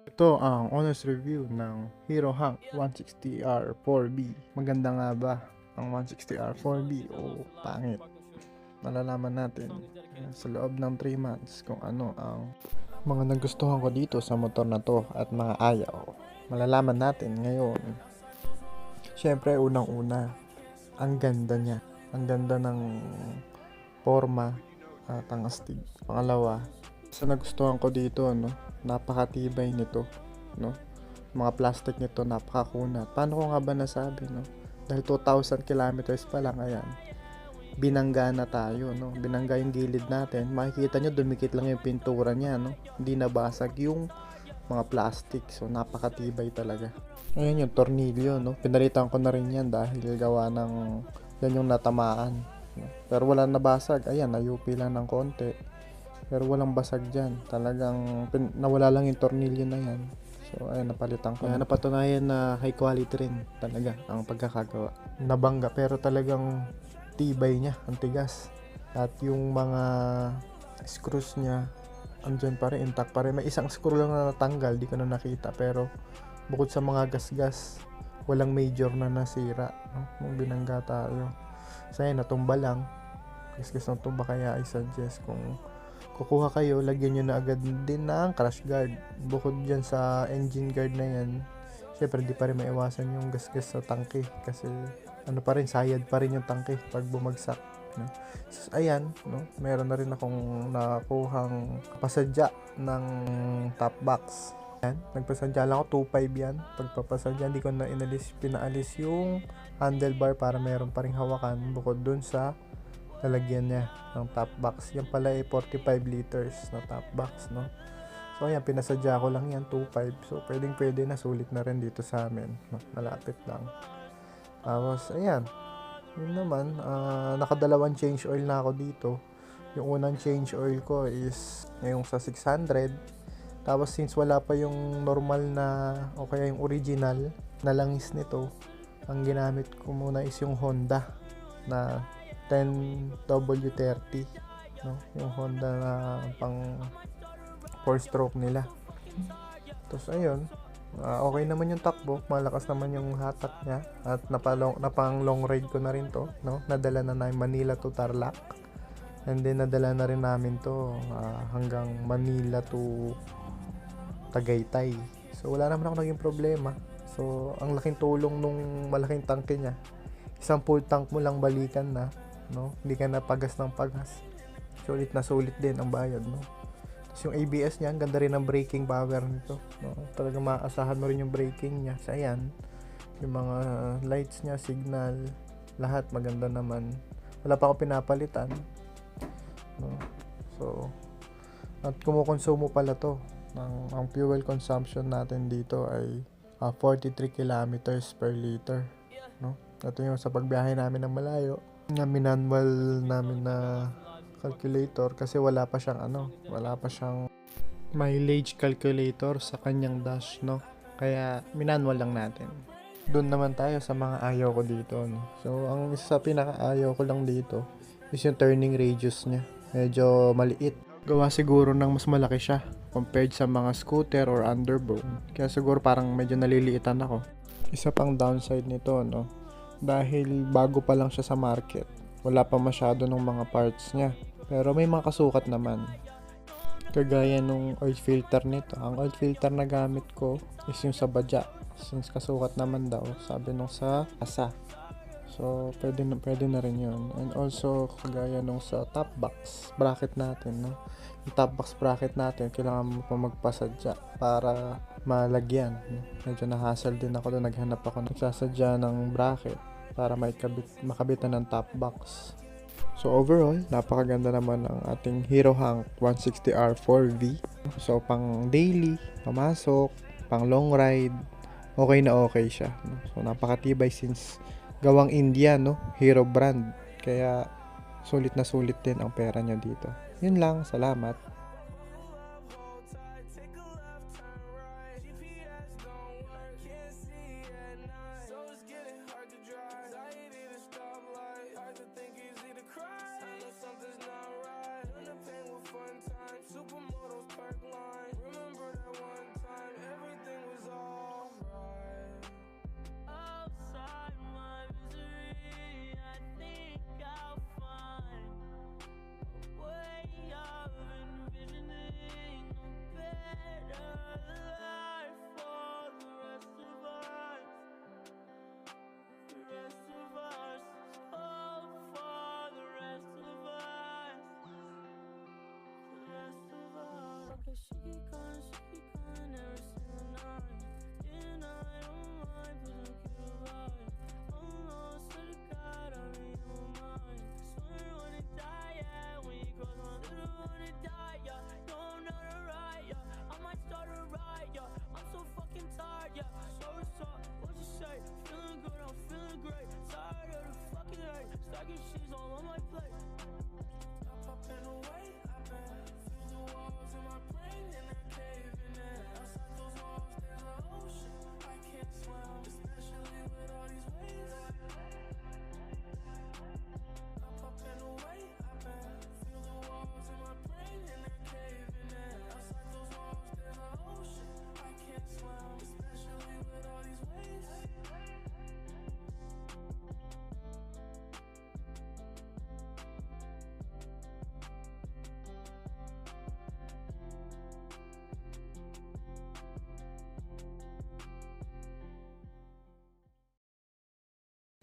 Ito ang honest review ng Hero Hank 160R 4B. Maganda nga ba ang 160R 4B o pangit? Malalaman natin sa loob ng 3 months kung ano ang mga nagustuhan ko dito sa motor na to at mga ayaw. Malalaman natin ngayon. Siyempre, unang-una, ang ganda niya. Ang ganda ng forma at ang astig. Pangalawa, sa nagustuhan ko dito, napakatibay nito, no? Mga plastic nito napakakunat. Paano ko nga ba nasabi, no? Dahil 2,000 kilometers pa lang, ayan, binangga na tayo, no? Binangga yung gilid natin. Makikita nyo, dumikit lang yung pintura niya, no? Hindi nabasag yung mga plastic. So, napakatibay talaga. Ayan yung tornilyo, no? Pinalitan ko na rin yan dahil gawa ng yan yung natamaan, no? Pero wala nabasag. Ayan, nayupi lang ng konti. Pero walang basag dyan. Talagang nawala lang yung tornilyo na yan. So, ayan, napalitan ko. Kaya napatunayan na high quality rin talaga ang pagkakagawa. Nabangga, pero talagang tibay niya, ang tigas. At yung mga screws niya, andyan pa rin, intact pa rin. May isang screw lang na natanggal, di ko na nakita. Pero bukod sa mga gas-gas, walang major na nasira, no? Nung binangga tayo. So, ayan, natumba lang. Gas-gas na tumba, kaya I suggest kung kukuha kayo, lagyan nyo na agad din ng crash guard. Bukod dyan sa engine guard na yan, syempre di pa rin maiwasan yung gas-gas sa tangke kasi ano pa rin, sayad pa rin yung tangke pag bumagsak, no? So, ayan, no? Meron na rin akong nakuhang pasadya ng top box. Yan, nagpasadya lang ako, 2.5 yan. Pagpapasadya, hindi ko na pinaalis yung handlebar para meron pa rin hawakan bukod dun sa lalagyan niya ng top box. Yan pala ay 45 liters na top box, no? So ayan, pinasadya ko lang yan, 2.5. So pwede na, sulit na rin dito sa amin, no? Malapit lang. Tapos ayan, yun naman, nakadalawang change oil na ako dito. Yung unang change oil ko is yung sa 600. Tapos since wala pa yung normal na o kaya yung original na langis nito, ang ginamit ko muna is yung Honda na 10W30, no? Yung Honda na pang 4-stroke nila. Tapos ayun, okay naman yung takbo, malakas naman yung hatak niya at napang long ride ko na rin to, no? Nadala na namin Manila to Tarlac, and then nadala na rin namin to hanggang Manila to Tagaytay. So wala naman ako naging problema. So ang laking tulong nung malaking tangke niya, isang full tank mo lang balikan na, no? Hindi ka na pagas ng pagas. Sulit na sulit din ang bayad, no? Tapos yung ABS niya, ang ganda rin ng braking power nito, no? Talagang maaasahan mo rin yung braking niya. So ayan, yung mga lights niya, signal, lahat maganda naman. Wala pa ako pinapalitan, no? So, at kumukonsumo pala to ang fuel consumption natin dito ay 43 kilometers per liter, no? Ito yung sa pagbiyahe namin ng malayo. Minanwal namin na calculator kasi wala pa siyang mileage calculator sa kanyang dash, no? Kaya minanwal lang natin. Doon naman tayo sa mga ayaw ko dito, no? So, ang isa sa pinaka-ayaw ko lang dito is yung turning radius niya. Medyo maliit. Gawa siguro ng mas malaki siya compared sa mga scooter or underbone. Kaya siguro parang medyo naliliitan ako. Isa pang downside nito, no? Dahil bago pa lang siya sa market, wala pa masyado ng mga parts niya. Pero may mga kasukat naman. Kagaya nung oil filter nito. Ang oil filter na gamit ko is yung sa Badya. Since kasukat naman daw, sabi nung sa Asa. So, pwede na rin yun. And also, kagaya nung sa top box bracket natin, no? Yung top box bracket natin, kailangan mo pa magpasadya para malagyan, no? Medyo na-hassle din ako doon. Naghanap ako, nagsasadya ng bracket para makabitan ng top box. So, overall, napakaganda naman ng ating Hero Hank 160R 4V. So, pang daily, pamasok, pang long ride, okay na okay siya, no? So, napakatibay since gawang India, no? Hero brand. Kaya sulit na sulit din ang pera niya dito. Yun lang, salamat.